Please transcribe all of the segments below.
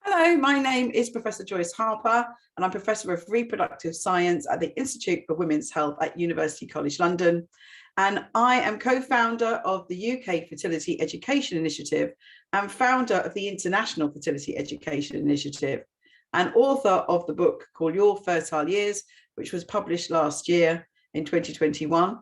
Hello, my name is Professor Joyce Harper, and I'm Professor of Reproductive Science at the Institute for Women's Health at University College London. And I am co-founder of the UK Fertility Education Initiative and founder of the International Fertility Education Initiative, and author of the book called Your Fertile Years, which was published last year in 2021.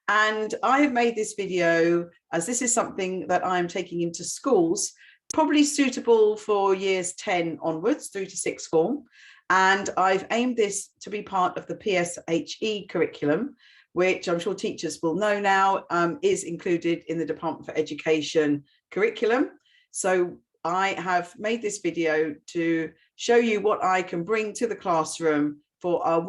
And I have made this video as this is something that I'm taking into schools, probably suitable for years 10 onwards through to sixth form. And I've aimed this to be part of the PSHE curriculum, which I'm sure teachers will know now is included in the Department for Education curriculum. So I have made this video to show you what I can bring to the classroom for a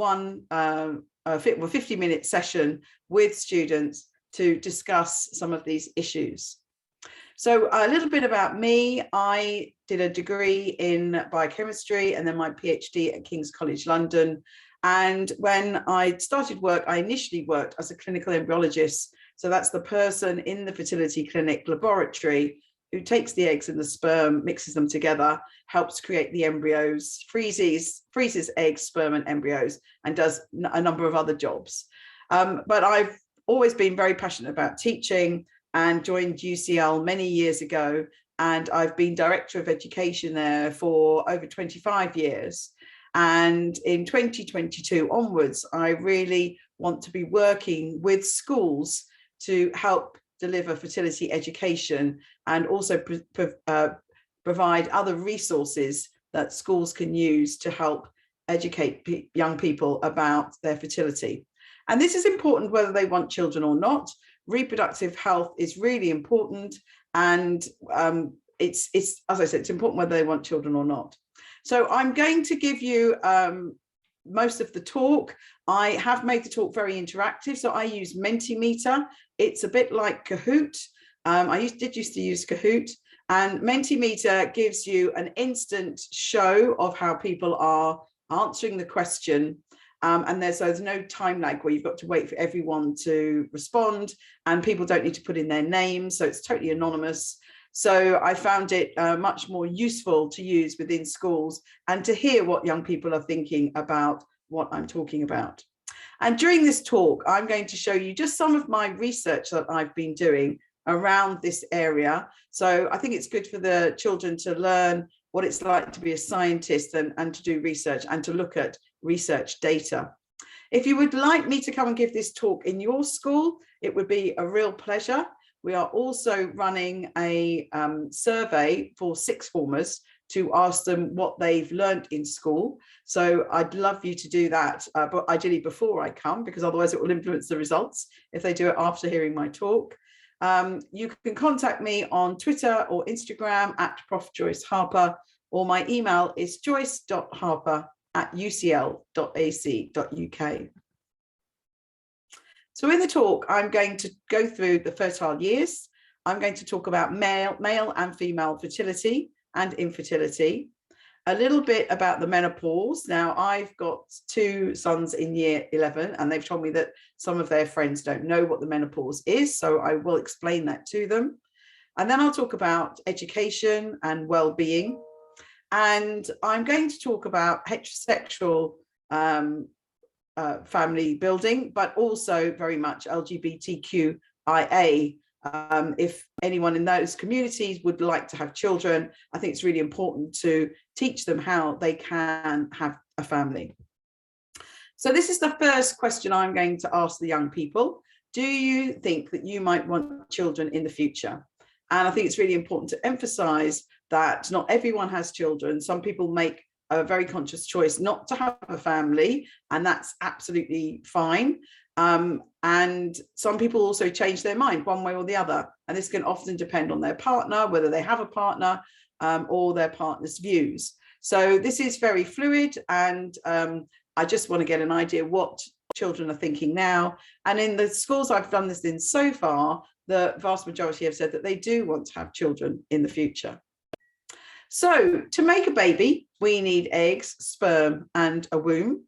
50-minute session with students to discuss some of these issues. So a little bit about me. I did a degree in biochemistry and then my PhD at King's College London. And when I started work, I initially worked as a clinical embryologist. So that's the person in the fertility clinic laboratory who takes the eggs and the sperm, mixes them together, helps create the embryos, freezes eggs, sperm and embryos, and does a number of other jobs. But I've always been very passionate about teaching and joined UCL many years ago. And I've been Director of Education there for over 25 years. And in 2022 onwards, I really want to be working with schools to help deliver fertility education and also provide other resources that schools can use to help educate young people about their fertility. And this is important whether they want children or not. Reproductive health is really important, and it's as I said, it's important whether they want children or not. So I'm going to give you most of the talk. I have made the talk very interactive, so I use Mentimeter. It's a bit like Kahoot. I did used to use Kahoot, and Mentimeter gives you an instant show of how people are answering the question. And there's no time lag where you've got to wait for everyone to respond, and people don't need to put in their names, so it's totally anonymous. So I found it much more useful to use within schools and to hear what young people are thinking about what I'm talking about. And during this talk, I'm going to show you just some of my research that I've been doing around this area. So I think it's good for the children to learn what it's like to be a scientist and to do research and to look at research data. If you would like me to come and give this talk in your school, it would be a real pleasure. We are also running a survey for sixth formers to ask them what they've learned in school. So I'd love you to do that, but ideally before I come, because otherwise it will influence the results if they do it after hearing my talk. You can contact me on Twitter or Instagram at Prof Joyce Harper, or my email is joyce.harper@ucl.ac.uk. So in the talk, I'm going to go through the fertile years. I'm going to talk about male and female fertility and infertility, a little bit about the menopause. Now, I've got two sons in year 11, and they've told me that some of their friends don't know what the menopause is, so I will explain that to them. And then I'll talk about education and well-being. And I'm going to talk about heterosexual family building, but also very much LGBTQIA. If anyone in those communities would like to have children, I think it's really important to teach them how they can have a family. So this is the first question I'm going to ask the young people. Do you think that you might want children in the future? And I think it's really important to emphasize that not everyone has children. Some people make a very conscious choice not to have a family, and that's absolutely fine. And some people also change their mind one way or the other. And this can often depend on their partner, whether they have a partner or their partner's views. So this is very fluid, and I just want to get an idea what children are thinking now. And in the schools I've done this in so far, the vast majority have said that they do want to have children in the future. So to make a baby, we need eggs, sperm, and a womb.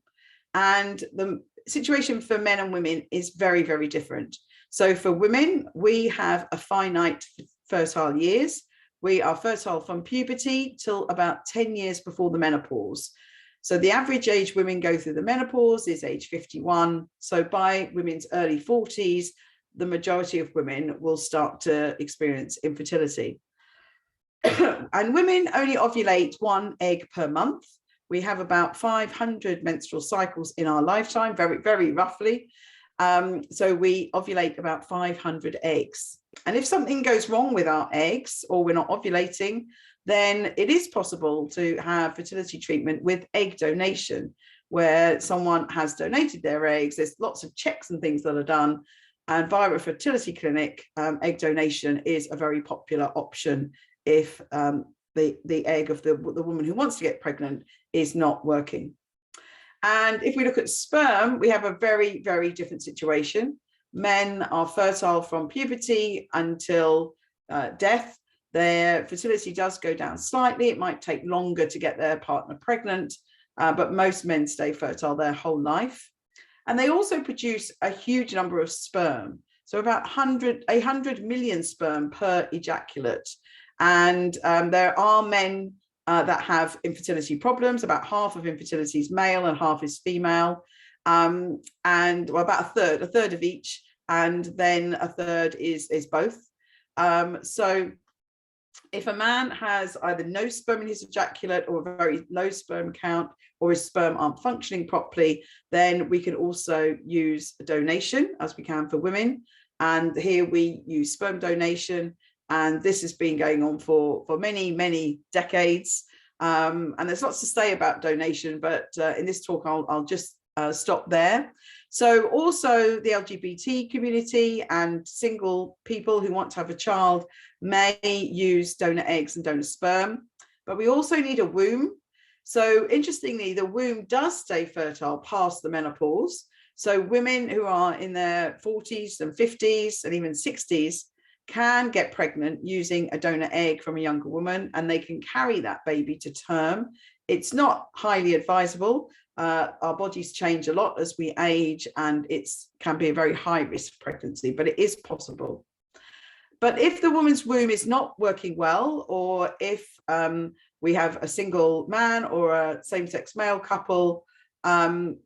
And the situation for men and women is very, very different. So for women, we have a finite fertile years, we are fertile from puberty till about 10 years before the menopause. So the average age women go through the menopause is age 51. So by women's early 40s, the majority of women will start to experience infertility. And women only ovulate 1 egg per month. We have about 500 menstrual cycles in our lifetime, very, very roughly. So we ovulate about 500 eggs. And if something goes wrong with our eggs or we're not ovulating, then it is possible to have fertility treatment with egg donation, where someone has donated their eggs. There's lots of checks and things that are done. And via a fertility clinic, egg donation is a very popular option if the egg of the woman who wants to get pregnant is not working. And if we look at sperm, we have a very, very different situation. Men are fertile from puberty until death. Their fertility does go down slightly. It might take longer to get their partner pregnant, but most men stay fertile their whole life. And they also produce a huge number of sperm. So about 100 million sperm per ejaculate. And there are men that have infertility problems. About half of infertility is male and half is female. And well, about a third of each. And then a third is both. So if a man has either no sperm in his ejaculate or a very low sperm count, or his sperm aren't functioning properly, then we can also use a donation, as we can for women. And here we use sperm donation. And this has been going on for many, many decades. And there's lots to say about donation, but in this talk, I'll just stop there. So also the LGBT community and single people who want to have a child may use donor eggs and donor sperm, but we also need a womb. So interestingly, the womb does stay fertile past the menopause. So women who are in their 40s and 50s and even 60s can get pregnant using a donor egg from a younger woman, and they can carry that baby to term. It's not highly advisable. Our bodies change a lot as we age, and it can be a very high risk pregnancy, but it is possible. But if the woman's womb is not working well, or if we have a single man or a same-sex male couple, or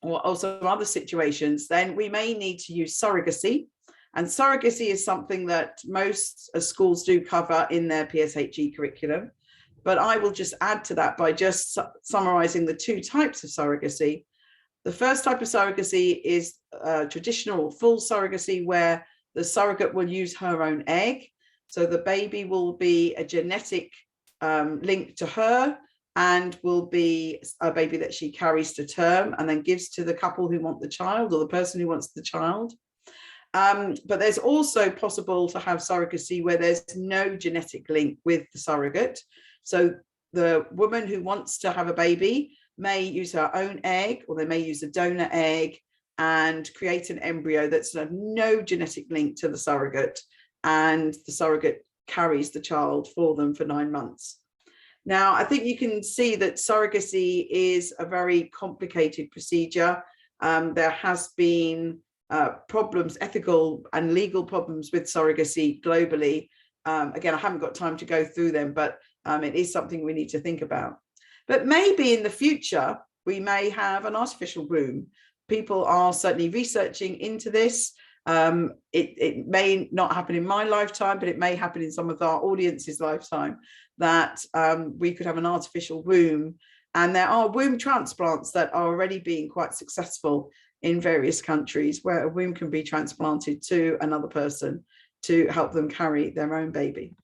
also other situations, then we may need to use surrogacy. And surrogacy is something that most schools do cover in their PSHE curriculum. But I will just add to that by just summarizing the two types of surrogacy. The first type of surrogacy is traditional full surrogacy, where the surrogate will use her own egg. So the baby will be a genetic link to her and will be a baby that she carries to term and then gives to the couple who want the child or the person who wants the child. But there's also possible to have surrogacy where there's no genetic link with the surrogate. So the woman who wants to have a baby may use her own egg, or they may use a donor egg and create an embryo that's of no genetic link to the surrogate, and the surrogate carries the child for them for 9 months. Now, I think you can see that surrogacy is a very complicated procedure. There has been problems, ethical and legal problems with surrogacy globally. Again, I haven't got time to go through them, but it is something we need to think about. But maybe in the future, we may have an artificial womb. People are certainly researching into this. It may not happen in my lifetime, but it may happen in some of our audience's lifetime, that we could have an artificial womb. And there are womb transplants that are already being quite successful in various countries, where a womb can be transplanted to another person to help them carry their own baby.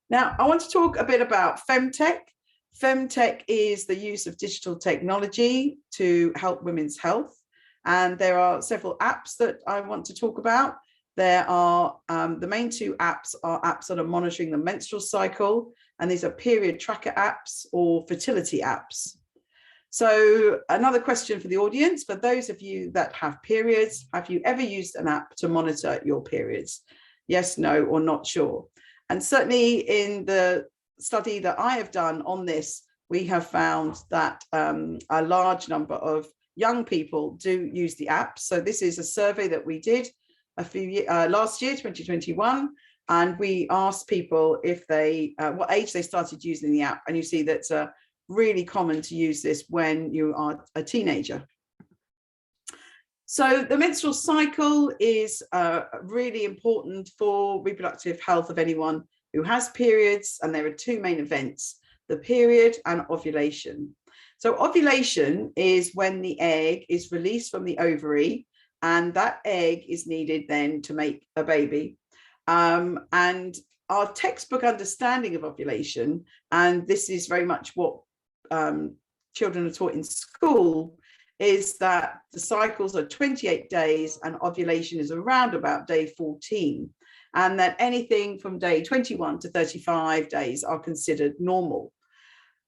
Now, I want to talk a bit about femtech. Femtech is the use of digital technology to help women's health. And there are several apps that I want to talk about. There are the main two apps are apps that are monitoring the menstrual cycle, and these are period tracker apps or fertility apps. So another question for the audience, for those of you that have periods, have you ever used an app to monitor your periods? Yes, no, or not sure. And certainly in the study that I have done on this, we have found that a large number of young people do use the app. So this is a survey that we did last year, 2021, And we asked people if they, what age they started using the app. And you see that's really common to use this when you are a teenager. So the menstrual cycle is really important for reproductive health of anyone who has periods. And there are two main events, the period and ovulation. So ovulation is when the egg is released from the ovary, and that egg is needed then to make a baby. And our textbook understanding of ovulation, and this is very much what children are taught in school, is that the cycles are 28 days and ovulation is around about day 14, and that anything from day 21 to 35 days are considered normal.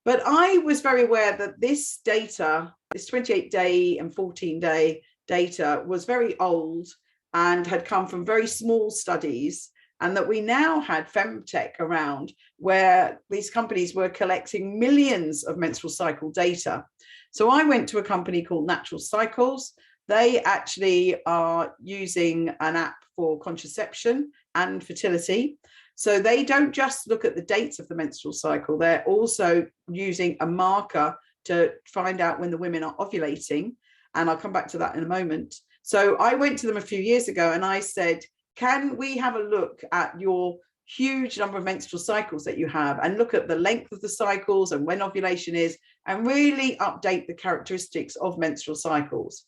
But I was very aware that this data, this 28-day and 14-day data, was very old and had come from very small studies, and that we now had femtech around where these companies were collecting millions of menstrual cycle data. So I went to a company called Natural Cycles. They actually are using an app for contraception and fertility. So they don't just look at the dates of the menstrual cycle, they're also using a marker to find out when the women are ovulating. And I'll come back to that in a moment. So I went to them a few years ago and I said, can we have a look at your huge number of menstrual cycles that you have and look at the length of the cycles and when ovulation is, and really update the characteristics of menstrual cycles.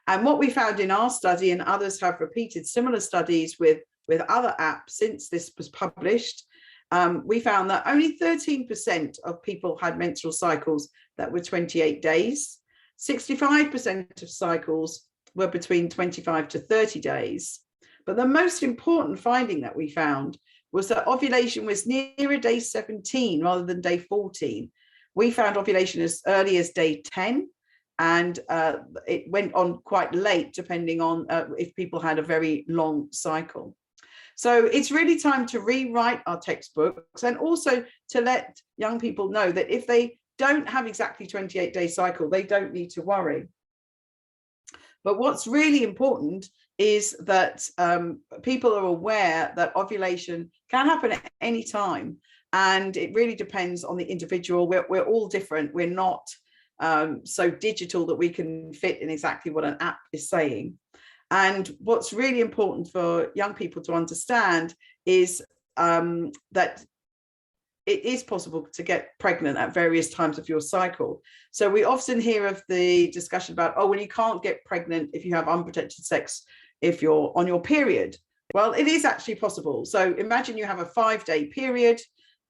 And what we found in our study, and others have repeated similar studies with other apps since this was published, we found that only 13% of people had menstrual cycles that were 28 days. 65% of cycles were between 25 to 30 days. But the most important finding that we found was that ovulation was nearer day 17 rather than day 14. We found ovulation as early as day 10, and it went on quite late depending on if people had a very long cycle. So it's really time to rewrite our textbooks, and also to let young people know that if they don't have exactly 28-day cycle, they don't need to worry. But what's really important is that people are aware that ovulation can happen at any time, and it really depends on the individual. We're all different. We're not so digital that we can fit in exactly what an app is saying. And what's really important for young people to understand is that it is possible to get pregnant at various times of your cycle. So we often hear of the discussion about, oh, well, you can't get pregnant if you have unprotected sex if you're on your period. Well, it is actually possible. So imagine you have a 5-day period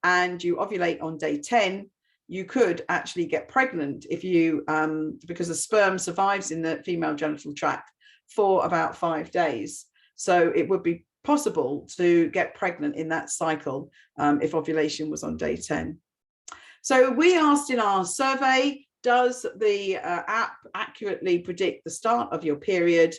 and you ovulate on day 10. You could actually get pregnant if you, because the sperm survives in the female genital tract for about 5 days. So it would be possible to get pregnant in that cycle if ovulation was on day 10. So we asked in our survey, does the app accurately predict the start of your period?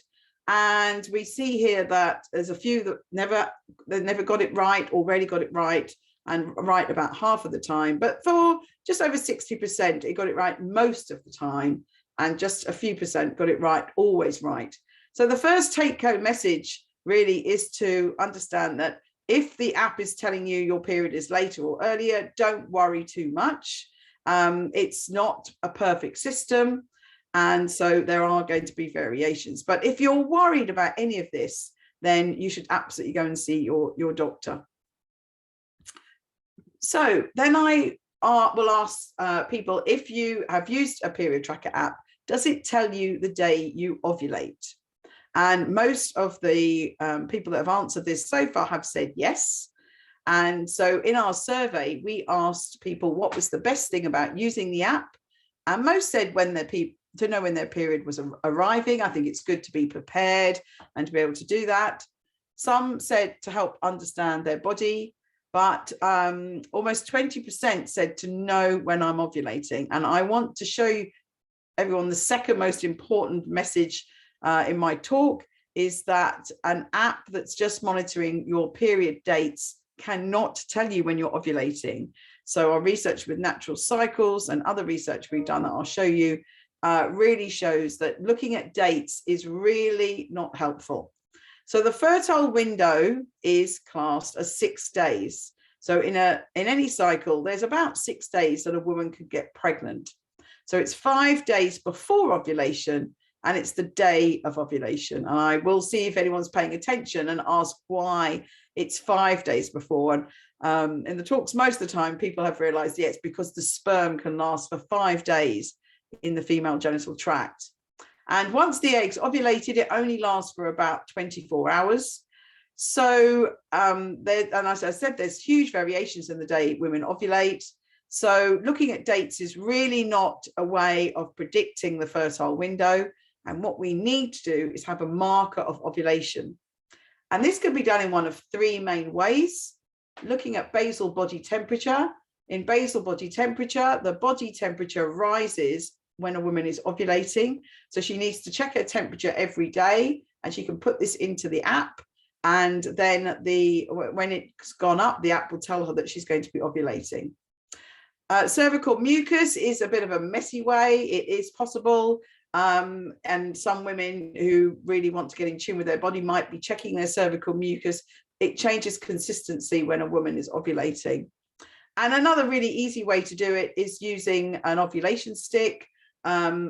And we see here that there's a few that never got it right, already got it right, and right about half of the time. But for just over 60%, it got it right most of the time, and just a few percent got it right, always right. So the first take-home message really is to understand that if the app is telling you your period is later or earlier, don't worry too much. It's not a perfect system, and so there are going to be variations. But if you're worried about any of this, then you should absolutely go and see your doctor. So then I will ask people, if you have used a period tracker app, does it tell you the day you ovulate? And most of the people that have answered this so far have said yes. And so in our survey, we asked people what was the best thing about using the app. And most said to know when their period was arriving. I think it's good to be prepared and to be able to do that. Some said to help understand their body, but almost 20% said to know when I'm ovulating. And I want to show you everyone the second most important message in my talk is that an app that's just monitoring your period dates cannot tell you when you're ovulating. So our research with Natural Cycles and other research we've done that I'll show you really shows that looking at dates is really not helpful. So the fertile window is classed as 6 days. So in any cycle, there's about 6 days that a woman could get pregnant. So it's 5 days before ovulation, and it's the day of ovulation. And I will see if anyone's paying attention and ask why it's 5 days before. And in the talks, most of the time, people have realized, yeah, it's because the sperm can last for 5 days in the female genital tract. And once the egg's ovulated, it only lasts for about 24 hours. So, and as I said, there's huge variations in the day women ovulate. So looking at dates is really not a way of predicting the fertile window. And what we need to do is have a marker of ovulation. And this can be done in one of 3 main ways. Looking at basal body temperature. In basal body temperature, the body temperature rises when a woman is ovulating. So she needs to check her temperature every day, and she can put this into the app. And then when it's gone up, the app will tell her that she's going to be ovulating. Cervical mucus is a bit of a messy way. It is possible. And some women who really want to get in tune with their body might be checking their cervical mucus. It changes consistency when a woman is ovulating. And another really easy way to do it is using an ovulation stick.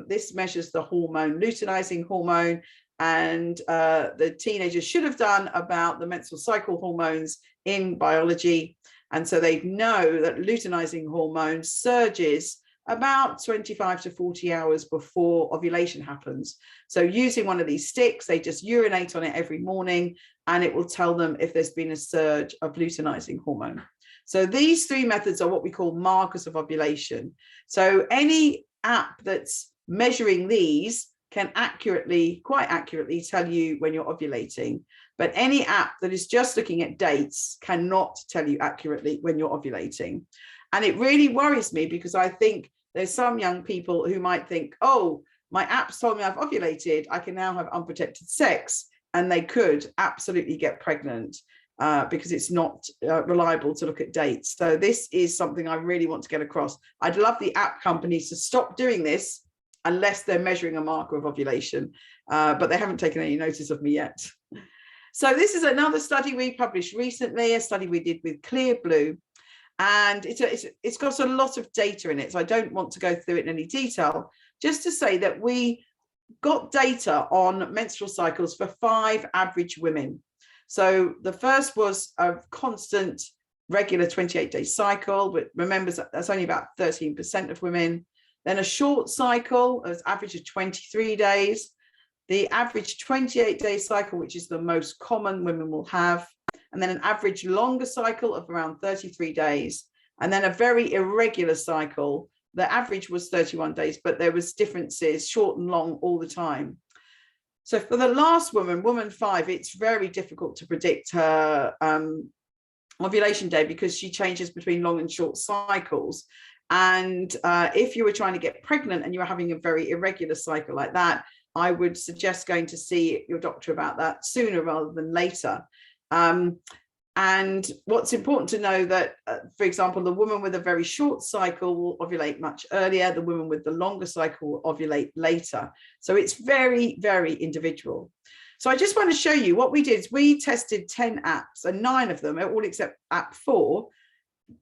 This measures the hormone, luteinizing hormone, and the teenagers should have done about the menstrual cycle hormones in biology. And so they know that luteinizing hormone surges about 25 to 40 hours before ovulation happens. So using one of these sticks, they just urinate on it every morning, and it will tell them if there's been a surge of luteinizing hormone. So these 3 methods are what we call markers of ovulation. So any app that's measuring these can quite accurately tell you when you're ovulating. But any app that is just looking at dates cannot tell you accurately when you're ovulating. And it really worries me, because I think there's some young people who might think, oh, my app's told me I've ovulated, I can now have unprotected sex, and they could absolutely get pregnant because it's not reliable to look at dates. So this is something I really want to get across. I'd love the app companies to stop doing this unless they're measuring a marker of ovulation, but they haven't taken any notice of me yet. So this is another study we published recently, a study we did with Clear Blue. And it's got a lot of data in it, so I don't want to go through it in any detail, just to say that we got data on menstrual cycles for 5 average women. So the first was a constant, regular 28-day cycle, but remember that's only about 13% of women. Then a short cycle, an average of 23 days. The average 28-day cycle, which is the most common women will have. And then an average longer cycle of around 33 days. And then a very irregular cycle. The average was 31 days, but there was differences, short and long, all the time. So for the last woman, woman 5, it's very difficult to predict her ovulation day, because she changes between long and short cycles. And if you were trying to get pregnant and you were having a very irregular cycle like that, I would suggest going to see your doctor about that sooner rather than later. And what's important to know that, for example, the woman with a very short cycle will ovulate much earlier. The woman with the longer cycle will ovulate later. So it's very, very individual. So I just want to show you what we did. We tested 10 apps, and 9 of them, all except app 4,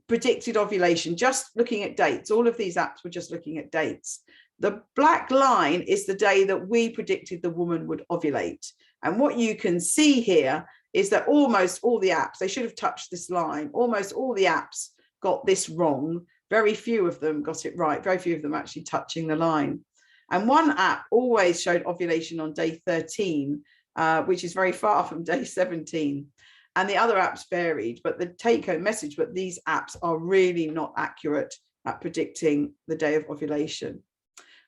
predicted ovulation, just looking at dates. All of these apps were just looking at dates. The black line is the day that we predicted the woman would ovulate. And what you can see here is that almost all the apps, they should have touched this line. Almost all the apps got this wrong. Very few of them got it right. Very few of them actually touching the line. And one app always showed ovulation on day 13, which is very far from day 17. And the other apps varied, but the take-home message, but these apps are really not accurate at predicting the day of ovulation.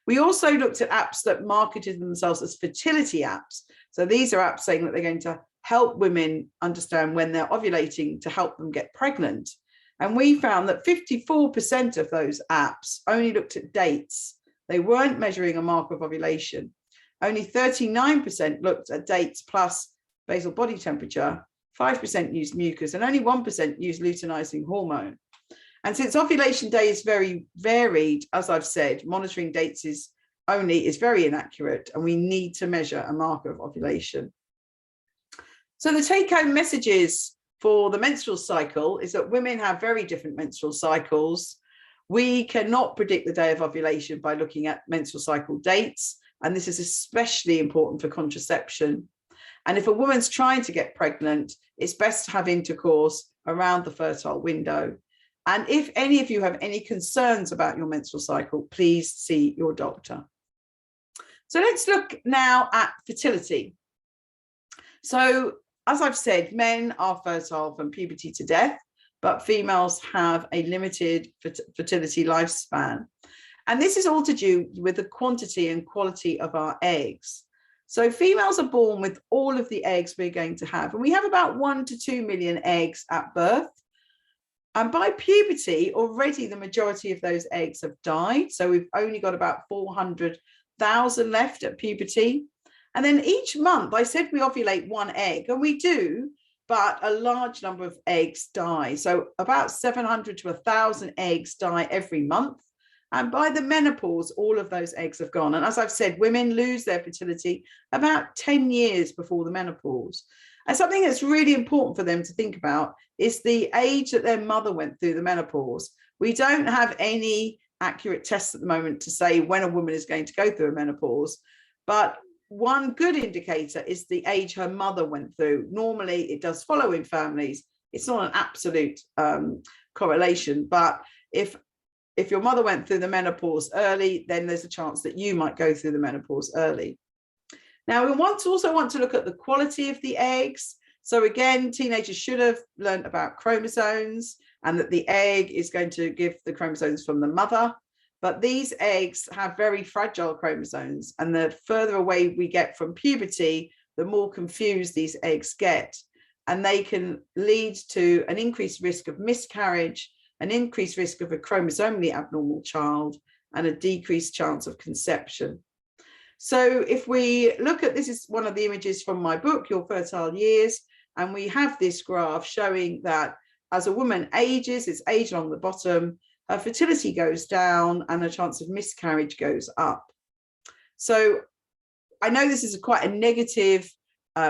We also looked at apps that marketed themselves as fertility apps. So these are apps saying that they're going to help women understand when they're ovulating to help them get pregnant. And we found that 54% of those apps only looked at dates. They weren't measuring a marker of ovulation. Only 39% looked at dates plus basal body temperature, 5% used mucus, and only 1% used luteinizing hormone. And since ovulation day is very varied, as I've said, monitoring dates is very inaccurate, and we need to measure a marker of ovulation. So the take-home messages for the menstrual cycle is that women have very different menstrual cycles. We cannot predict the day of ovulation by looking at menstrual cycle dates, and this is especially important for contraception. And if a woman's trying to get pregnant, it's best to have intercourse around the fertile window. And if any of you have any concerns about your menstrual cycle, please see your doctor. So let's look now at fertility. So as I've said, men are fertile from puberty to death, but females have a limited fertility lifespan. And this is all to do with the quantity and quality of our eggs. So females are born with all of the eggs we're going to have. And we have about 1 to 2 million eggs at birth. And by puberty, already the majority of those eggs have died. So we've only got about 400,000 left at puberty. And then each month, I said we ovulate 1 egg, and we do, but a large number of eggs die. So about 700 to 1,000 eggs die every month. And by the menopause, all of those eggs have gone. And as I've said, women lose their fertility about 10 years before the menopause. And something that's really important for them to think about is the age that their mother went through the menopause. We don't have any accurate tests at the moment to say when a woman is going to go through a menopause, but one good indicator is the age her mother went through. Normally, it does follow in families. It's not an absolute correlation, but if your mother went through the menopause early, then there's a chance that you might go through the menopause early. Now, we also want to look at the quality of the eggs. So again, teenagers should have learned about chromosomes and that the egg is going to give the chromosomes from the mother. But these eggs have very fragile chromosomes, and the further away we get from puberty, the more confused these eggs get. And they can lead to an increased risk of miscarriage, an increased risk of a chromosomally abnormal child, and a decreased chance of conception. So if we look at, this is one of the images from my book, Your Fertile Years, and we have this graph showing that as a woman ages, it's age along the bottom, her fertility goes down and the chance of miscarriage goes up. So I know this is quite a negative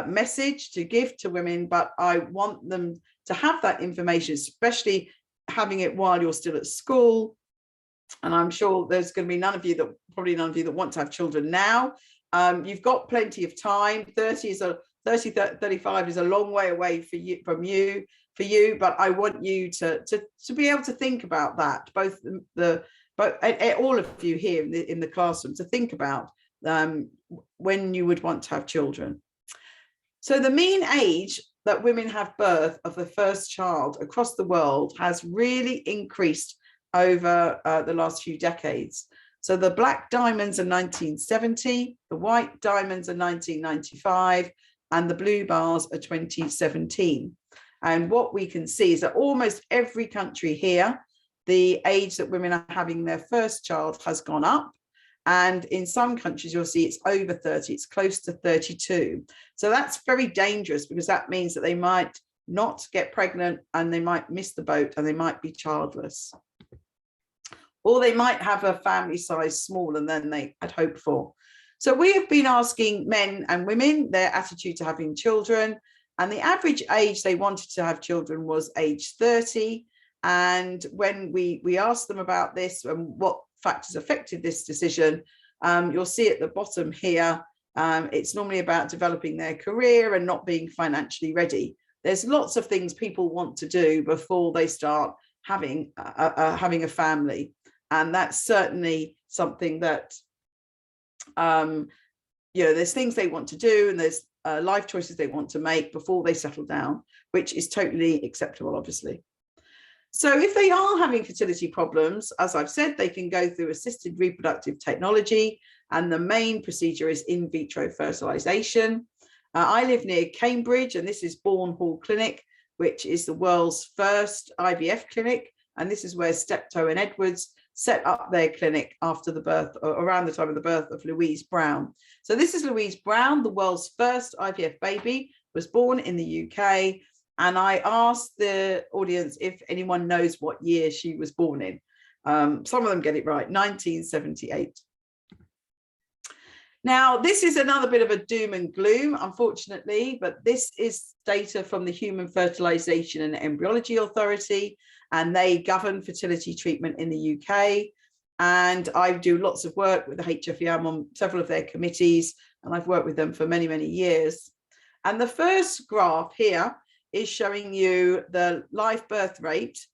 message to give to women, but I want them to have that information, especially having it while you're still at school. And I'm sure there's going to be probably none of you that want to have children now. You've got plenty of time. 35 is a long way away from you, but I want you to be able to think about that, both all of you here in the classroom, to think about when you would want to have children. So the mean age that women have birth of the first child across the world has really increased over the last few decades. So the black diamonds are 1970, the white diamonds are 1995, and the blue bars are 2017. And what we can see is that almost every country here, the age that women are having their first child has gone up. And in some countries, you'll see it's over 30, it's close to 32. So that's very dangerous, because that means that they might not get pregnant and they might miss the boat and they might be childless. Or they might have a family size smaller than they had hoped for. So we have been asking men and women their attitude to having children, and the average age they wanted to have children was age 30. And when we asked them about this and what factors affected this decision, you'll see at the bottom here, it's normally about developing their career and not being financially ready. There's lots of things people want to do before they start having a family. And that's certainly something that, there's things they want to do, and there's life choices they want to make before they settle down, which is totally acceptable, obviously. So if they are having fertility problems, as I've said, they can go through assisted reproductive technology, and the main procedure is in vitro fertilization. I live near Cambridge, and this is Bourne Hall Clinic, which is the world's first IVF clinic. And this is where Steptoe and Edwards set up their clinic after the birth, or around the time of the birth of Louise Brown. So this is Louise Brown, the world's first IVF baby, was born in the UK. And I asked the audience if anyone knows what year she was born in. Some of them get it right, 1978. Now, this is another bit of a doom and gloom, unfortunately, but this is data from the Human Fertilization and Embryology Authority, and they govern fertility treatment in the UK. And I do lots of work with the HFE. I'm on several of their committees, and I've worked with them for many, many years. And the first graph here is showing you the live birth rate,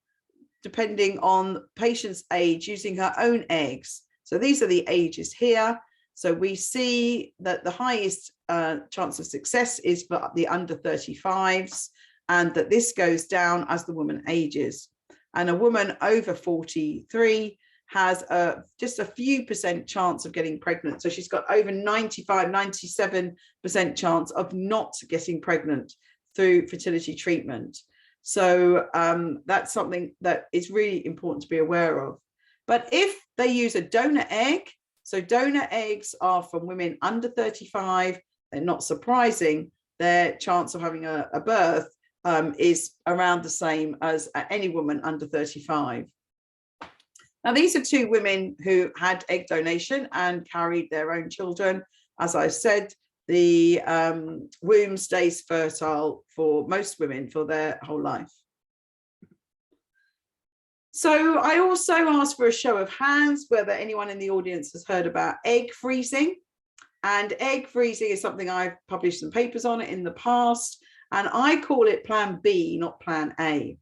depending on patient's age, using her own eggs. So these are the ages here. So we see that the highest chance of success is for the under 35s, and that this goes down as the woman ages. And a woman over 43 has just a few percent chance of getting pregnant. So she's got over 95, 97% chance of not getting pregnant through fertility treatment. So that's something that is really important to be aware of. But if they use a donor egg, so donor eggs are from women under 35, they're not surprising, their chance of having a birth is around the same as any woman under 35. Now, these are two women who had egg donation and carried their own children. As I said, the womb stays fertile for most women for their whole life. So I also asked for a show of hands whether anyone in the audience has heard about egg freezing. And egg freezing is something I've published some papers on it in the past, and I call it Plan B, not Plan A.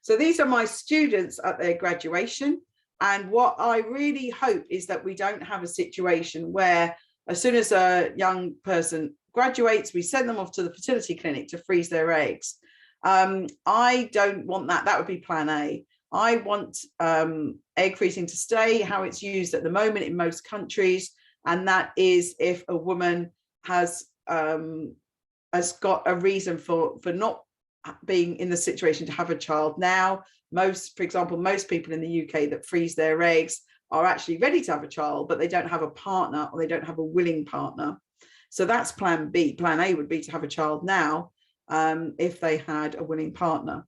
So these are my students at their graduation. And what I really hope is that we don't have a situation where as soon as a young person graduates, we send them off to the fertility clinic to freeze their eggs. I don't want that. That would be Plan A. I want egg freezing to stay how it's used at the moment in most countries, and that is if a woman has got a reason for not being in the situation to have a child now. For example, most people in the UK that freeze their eggs are actually ready to have a child, but they don't have a partner, or they don't have a willing partner. So that's Plan B. Plan A would be to have a child now if they had a willing partner.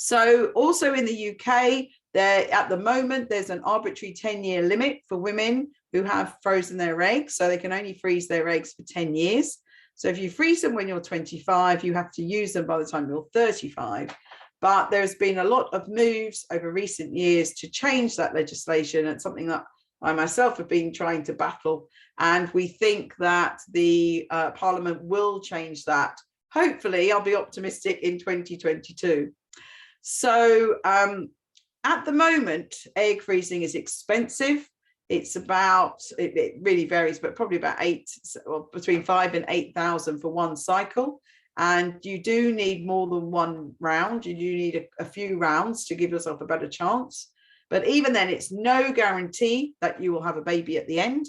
So also in the UK, at the moment, there's an arbitrary 10-year limit for women who have frozen their eggs. So they can only freeze their eggs for 10 years. So if you freeze them when you're 25, you have to use them by the time you're 35. But there's been a lot of moves over recent years to change that legislation. It's something that I myself have been trying to battle. And we think that the Parliament will change that. Hopefully, I'll be optimistic in 2022. So at the moment, egg freezing is expensive. It's about, it really varies, but probably about between 5,000 and 8,000 for one cycle. And you do need more than one round. You do need a few rounds to give yourself a better chance. But even then, it's no guarantee that you will have a baby at the end.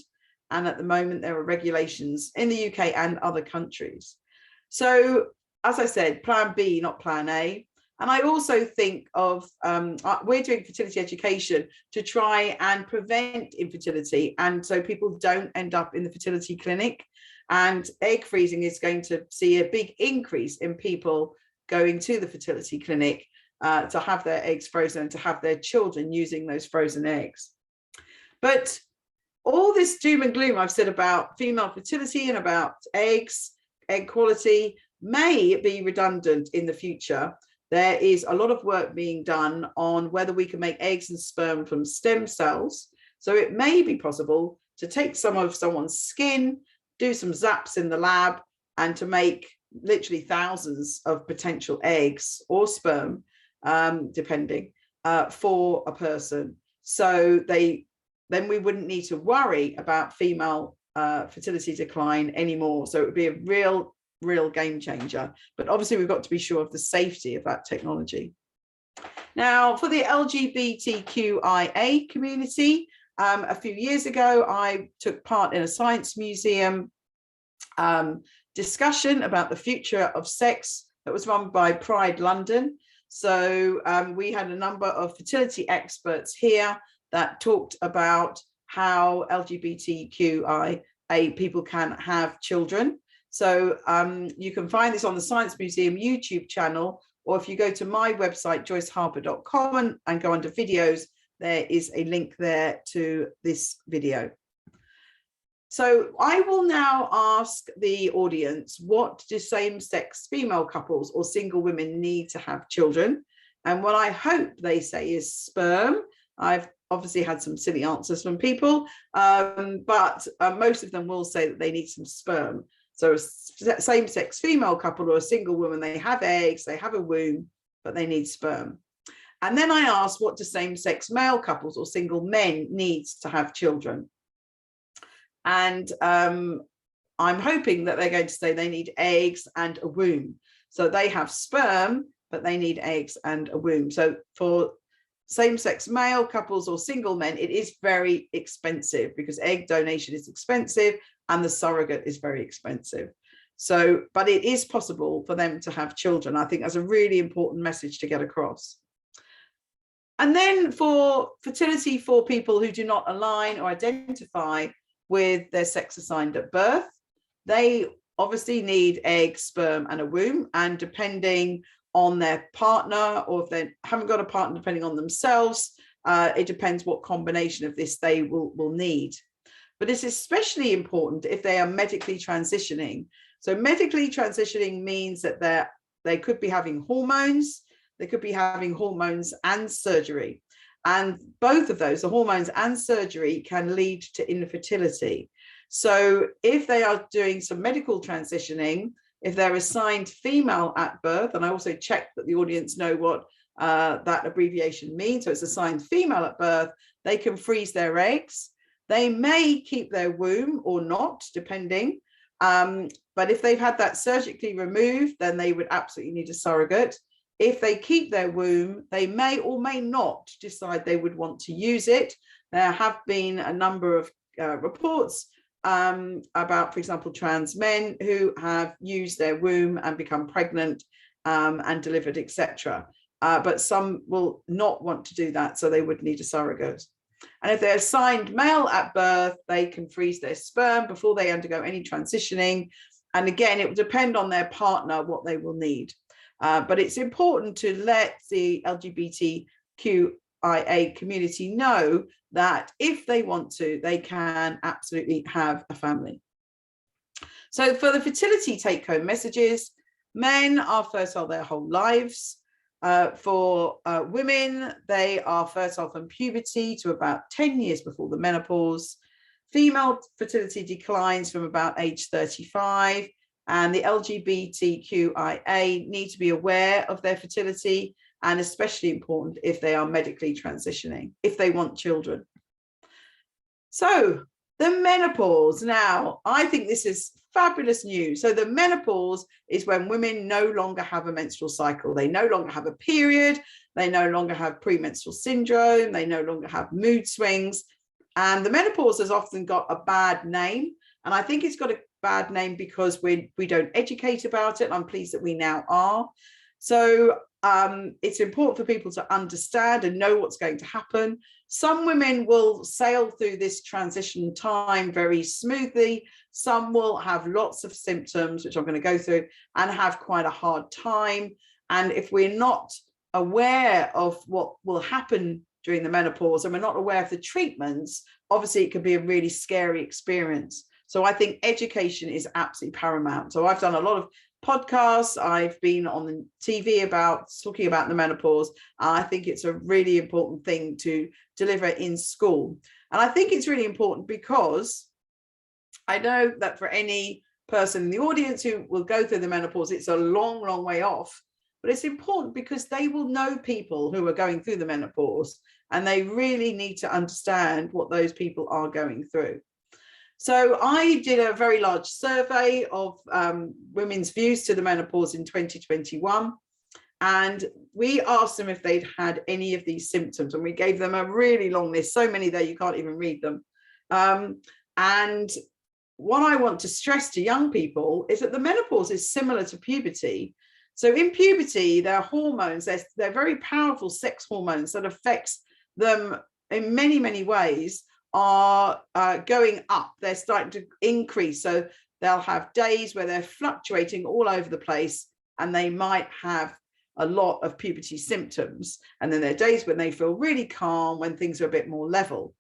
And at the moment, there are regulations in the UK and other countries. So as I said, Plan B, not Plan A. And I also think of, we're doing fertility education to try and prevent infertility. And so people don't end up in the fertility clinic. And egg freezing is going to see a big increase in people going to the fertility clinic to have their eggs frozen and to have their children using those frozen eggs. But all this doom and gloom I've said about female fertility and about eggs, egg quality, may be redundant in the future. There is a lot of work being done on whether we can make eggs and sperm from stem cells. So it may be possible to take some of someone's skin, do some zaps in the lab, and to make literally thousands of potential eggs or sperm, depending, for a person. So then we wouldn't need to worry about female fertility decline anymore. So it would be a real game changer. But obviously we've got to be sure of the safety of that technology. Now, for the LGBTQIA community, a few years ago, I took part in a science museum discussion about the future of sex that was run by Pride London. So we had a number of fertility experts here that talked about how LGBTQIA people can have children. So you can find this on the Science Museum YouTube channel, or if you go to my website, joyceharper.com, and go under videos, there is a link there to this video. So I will now ask the audience, what do same-sex female couples or single women need to have children? And what I hope they say is sperm. I've obviously had some silly answers from people, but most of them will say that they need some sperm. So a same-sex female couple or a single woman, they have eggs, they have a womb, but they need sperm. And then I asked, what do same-sex male couples or single men need to have children? And I'm hoping that they're going to say they need eggs and a womb. So they have sperm, but they need eggs and a womb. So for same-sex male couples or single men, it is very expensive because egg donation is expensive and the surrogate is very expensive. So, but it is possible for them to have children. I think that's a really important message to get across. And then for fertility for people who do not align or identify with their sex assigned at birth, they obviously need egg, sperm, and a womb. And depending on their partner, or if they haven't got a partner, depending on themselves, it depends what combination of this they will need. But it's especially important if they are medically transitioning. So medically transitioning means that they could be having hormones, they could be having hormones and surgery. And both of those, the hormones and surgery, can lead to infertility. So if they are doing some medical transitioning, if they're assigned female at birth, and I also check that the audience know what that abbreviation means, so it's assigned female at birth, they can freeze their eggs. They may keep their womb or not, depending. But if they've had that surgically removed, then they would absolutely need a surrogate. If they keep their womb, they may or may not decide they would want to use it. There have been a number of reports about, for example, trans men who have used their womb and become pregnant and delivered, etc. But some will not want to do that, so they would need a surrogate. And if they're assigned male at birth, they can freeze their sperm before they undergo any transitioning. And again, it will depend on their partner what they will need. But it's important to let the LGBTQIA community know that if they want to, they can absolutely have a family. So for the fertility take-home messages, men are fertile their whole lives. For women, they are fertile from puberty to about 10 years before the menopause. Female fertility declines from about age 35. And the LGBTQIA need to be aware of their fertility, and especially important if they are medically transitioning, if they want children. So the menopause. Now, I think this is fabulous news. So the menopause is when women no longer have a menstrual cycle. They no longer have a period. They no longer have premenstrual syndrome. They no longer have mood swings. And the menopause has often got a bad name. And I think it's got a bad name because we don't educate about it. I'm pleased that we now are. So it's important for people to understand and know what's going to happen. Some women will sail through this transition time very smoothly. Some will have lots of symptoms, which I'm going to go through, and have quite a hard time. And if we're not aware of what will happen during the menopause and we're not aware of the treatments, obviously it can be a really scary experience. So I think education is absolutely paramount. So I've done a lot of podcasts. I've been on the TV talking about the menopause. I think it's a really important thing to deliver in school. And I think it's really important because I know that for any person in the audience who will go through the menopause, it's a long, long way off. But it's important because they will know people who are going through the menopause, and they really need to understand what those people are going through. So I did a very large survey of women's views to the menopause in 2021. And we asked them if they'd had any of these symptoms. And we gave them a really long list, so many there you can't even read them. And what I want to stress to young people is that the menopause is similar to puberty. So in puberty, their hormones, they're very powerful sex hormones that affects them in many, many ways, are going up. They're starting to increase. So they'll have days where they're fluctuating all over the place, and they might have a lot of puberty symptoms. And then there are days when they feel really calm, when things are a bit more level.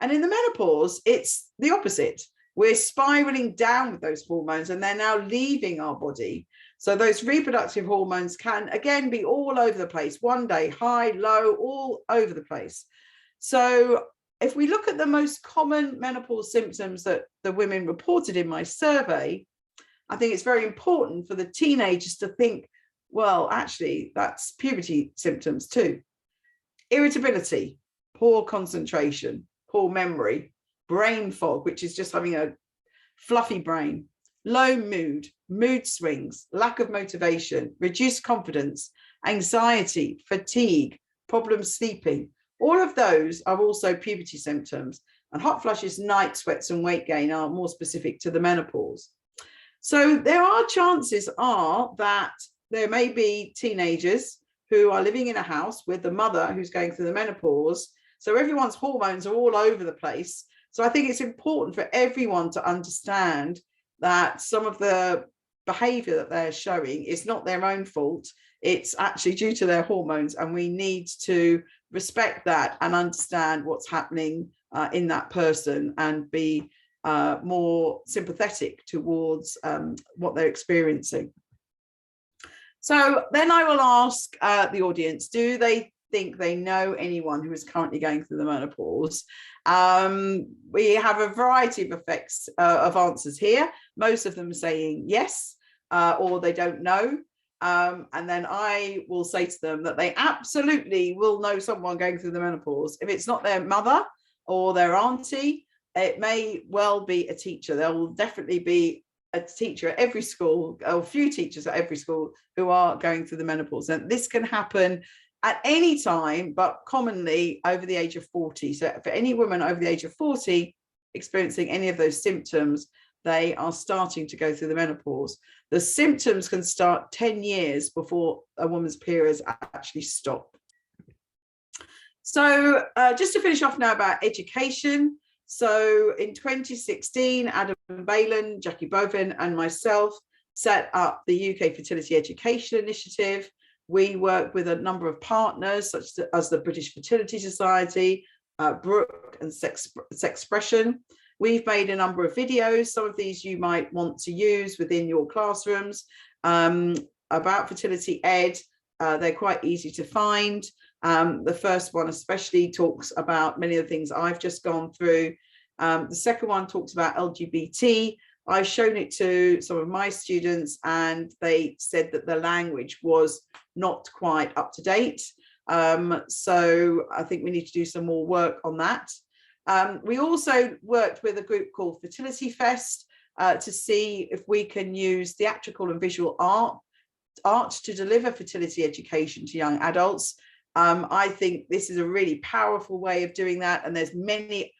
And in the menopause, it's the opposite. we're spiraling down with those hormones, and they're now leaving our body. So those reproductive hormones can, again, be all over the place, one day, high, low, all over the place. So if we look at the most common menopause symptoms that the women reported in my survey, I think it's very important for the teenagers to think, well, actually, that's puberty symptoms too. Irritability, poor concentration, poor memory, brain fog, which is just having a fluffy brain, low mood, mood swings, lack of motivation, reduced confidence, anxiety, fatigue, problems sleeping. All of those are also puberty symptoms. And hot flushes, night sweats, and weight gain are more specific to the menopause. So there are chances that there may be teenagers who are living in a house with the mother who's going through the menopause. So everyone's hormones are all over the place. So I think it's important for everyone to understand that some of the behavior that they're showing is not their own fault. It's actually due to their hormones, and we need to respect that and understand what's happening in that person, and be more sympathetic towards what they're experiencing. So then I will ask the audience, do they think they know anyone who is currently going through the menopause? We have a variety of effects of answers here, most of them saying yes, or they don't know. And then I will say to them that they absolutely will know someone going through the menopause. If it's not their mother or their auntie, it may well be a teacher. There will definitely be a teacher at every school, or a few teachers at every school, who are going through the menopause. And this can happen at any time, but commonly over the age of 40. So for any woman over the age of 40 experiencing any of those symptoms, they are starting to go through the menopause. The symptoms can start 10 years before a woman's periods actually stop. So just to finish off now about education. So in 2016, Adam Balen, Jackie Bovin, and myself set up the UK Fertility Education Initiative. We work with a number of partners, such as the British Fertility Society, Brooke, and Sexpression. We've made a number of videos. Some of these you might want to use within your classrooms about fertility ed. They're quite easy to find. The first one especially talks about many of the things I've just gone through. The second one talks about LGBT. I've shown it to some of my students, and they said that the language was not quite up to date. So I think we need to do some more work on that. We also worked with a group called Fertility Fest to see if we can use theatrical and visual art to deliver fertility education to young adults. I think this is a really powerful way of doing that, and there's many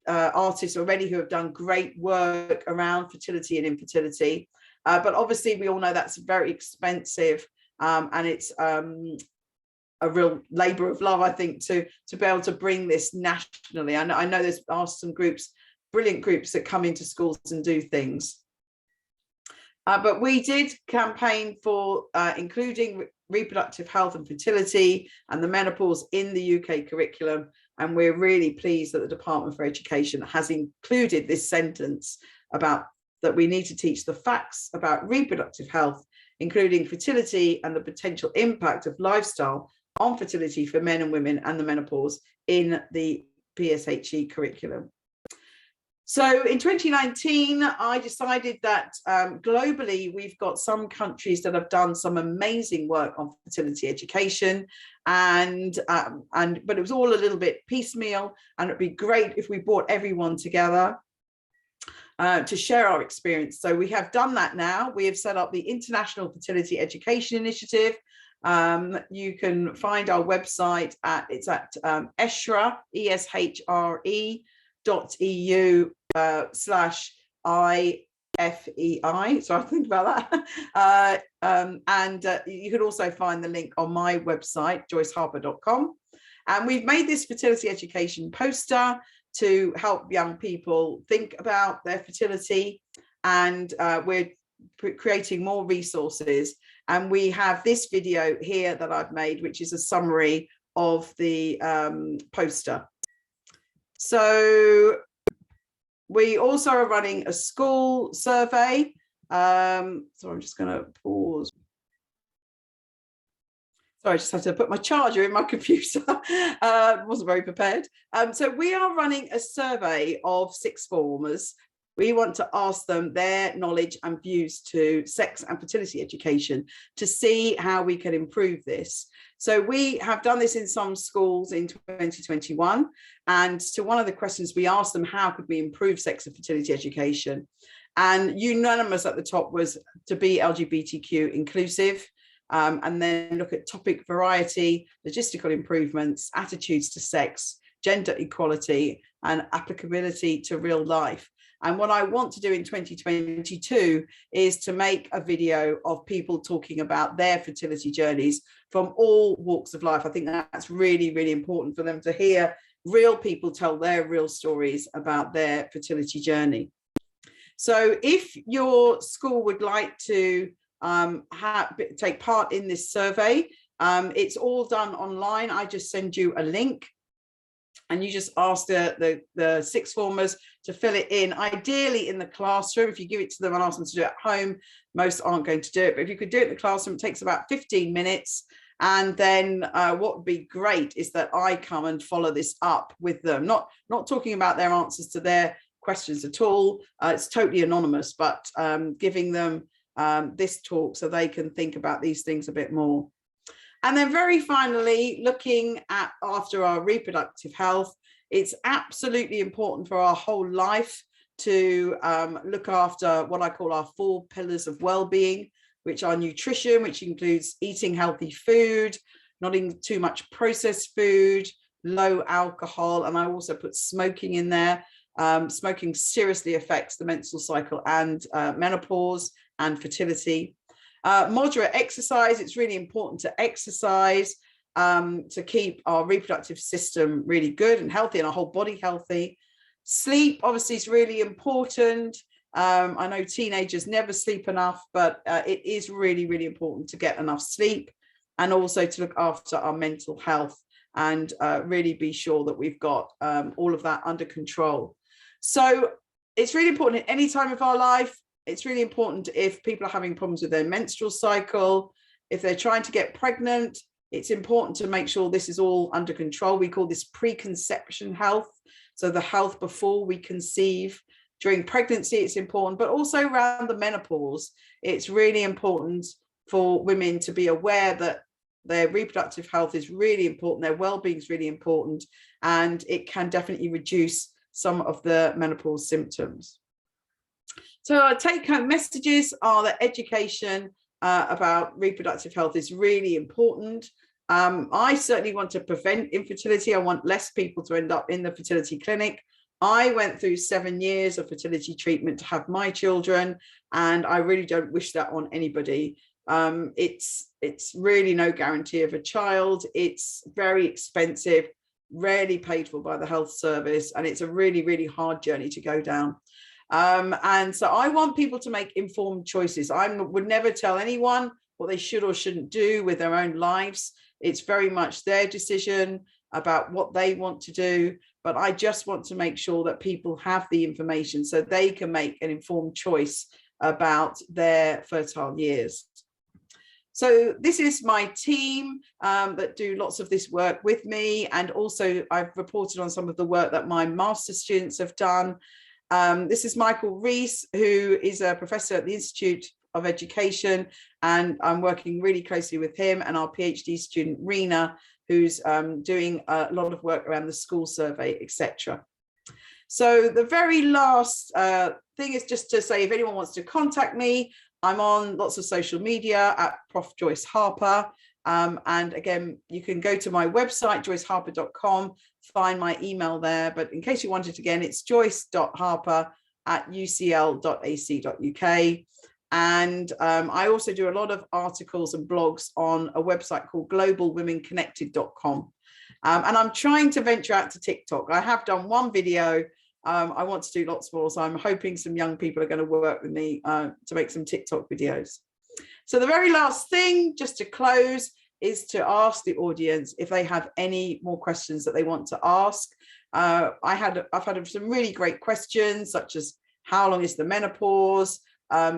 artists already who have done great work around fertility and infertility. But obviously we all know that's very expensive, and it's a real labor of love, I think, to be able to bring this nationally. I know there are some groups, brilliant groups, that come into schools and do things. But we did campaign for including reproductive health and fertility and the menopause in the UK curriculum. And we're really pleased that the Department for Education has included this sentence about that we need to teach the facts about reproductive health, including fertility and the potential impact of lifestyle on fertility for men and women and the menopause in the PSHE curriculum. So in 2019, I decided that globally, we've got some countries that have done some amazing work on fertility education, but it was all a little bit piecemeal, and it'd be great if we brought everyone together to share our experience. So we have done that now. We have set up the International Fertility Education Initiative. You can find our website at PSHRE, ESHRE.EU /IFEI. So I think about that. You can also find the link on my website, joyceharper.com. And we've made this fertility education poster to help young people think about their fertility. And we're creating more resources. And we have this video here that I've made, which is a summary of the poster. So We also are running a school survey. So I'm just going to pause. Sorry, I just had to put my charger in my computer. Wasn't very prepared. So we are running a survey of sixth formers. We want to ask them their knowledge and views to sex and fertility education to see how we can improve this. So we have done this in some schools in 2021. And to one of the questions we asked them, how could we improve sex and fertility education? And unanimous at the top was to be LGBTQ inclusive. And then look at topic variety, logistical improvements, attitudes to sex, gender equality, and applicability to real life. And what I want to do in 2022 is to make a video of people talking about their fertility journeys from all walks of life. I think that's really, really important for them to hear real people tell their real stories about their fertility journey. So if your school would like to take part in this survey, it's all done online. I just send you a link and you just ask the sixth formers to fill it in, ideally in the classroom. If you give it to them and ask them to do it at home, most aren't going to do it, but if you could do it in the classroom, it takes about 15 minutes. And then what would be great is that I come and follow this up with them, not talking about their answers to their questions at all. It's totally anonymous, but giving them this talk so they can think about these things a bit more. And then very finally, looking at after our reproductive health, it's absolutely important for our whole life to look after what I call our 4 pillars of well-being, which are nutrition, which includes eating healthy food, not eating too much processed food, low alcohol, and I also put smoking in there. Smoking seriously affects the menstrual cycle and menopause and fertility. Moderate exercise, it's really important to exercise to keep our reproductive system really good and healthy and our whole body healthy. Sleep obviously is really important. I know teenagers never sleep enough, but it is really, really important to get enough sleep and also to look after our mental health and really be sure that we've got all of that under control. So it's really important at any time of our life. It's really important if people are having problems with their menstrual cycle, if they're trying to get pregnant, it's important to make sure this is all under control. We call this preconception health. So the health before we conceive. During pregnancy, it's important, but also around the menopause. It's really important for women to be aware that their reproductive health is really important, their well-being is really important, and it can definitely reduce some of the menopause symptoms. So our take-home messages are that education about reproductive health is really important. I certainly want to prevent infertility. I want less people to end up in the fertility clinic. I went through 7 years of fertility treatment to have my children, and I really don't wish that on anybody. It's really no guarantee of a child. It's very expensive, rarely paid for by the health service, and it's a really, really hard journey to go down. And so I want people to make informed choices. I would never tell anyone what they should or shouldn't do with their own lives. It's very much their decision about what they want to do. But I just want to make sure that people have the information so they can make an informed choice about their fertile years. So this is my team that do lots of this work with me. And also I've reported on some of the work that my master's students have done. This is Michael Rees, who is a professor at the Institute of Education, and I'm working really closely with him and our PhD student, Rena, who's doing a lot of work around the school survey, etc. So the very last thing is just to say, if anyone wants to contact me, I'm on lots of social media at Prof. Joyce Harper. And again, you can go to my website, joyceharper.com, find my email there. But in case you wanted, again, it's joyce.harper@ucl.ac.uk. And I also do a lot of articles and blogs on a website called globalwomenconnected.com. And I'm trying to venture out to TikTok. I have done one video. I want to do lots more. So I'm hoping some young people are going to work with me to make some TikTok videos. So the very last thing, just to close, is to ask the audience if they have any more questions that they want to ask. I've had some really great questions, such as how long is the menopause?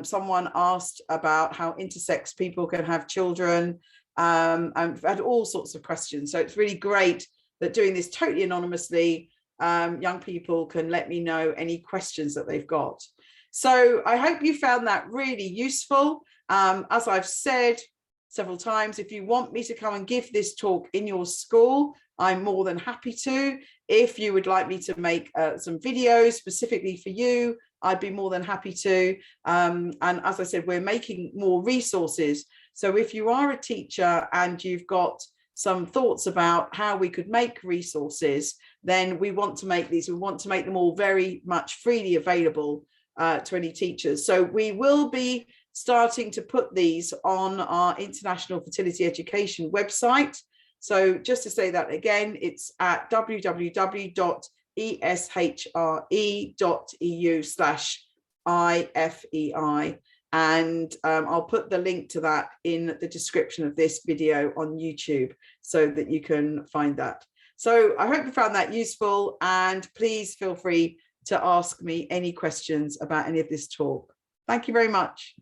Someone asked about how intersex people can have children. And we've had all sorts of questions. So it's really great that doing this totally anonymously, young people can let me know any questions that they've got. So I hope you found that really useful. As I've said several times, if you want me to come and give this talk in your school, I'm more than happy to. If you would like me to make some videos specifically for you, I'd be more than happy to. And as I said, we're making more resources. So if you are a teacher and you've got some thoughts about how we could make resources, then we want to make these. We want to make them all very much freely available to any teachers. So we will be starting to put these on our International Fertility Education website. So just to say that again, it's at www.eshre.eu/IFEI. And I'll put the link to that in the description of this video on YouTube so that you can find that. So I hope you found that useful, and please feel free to ask me any questions about any of this talk. Thank you very much.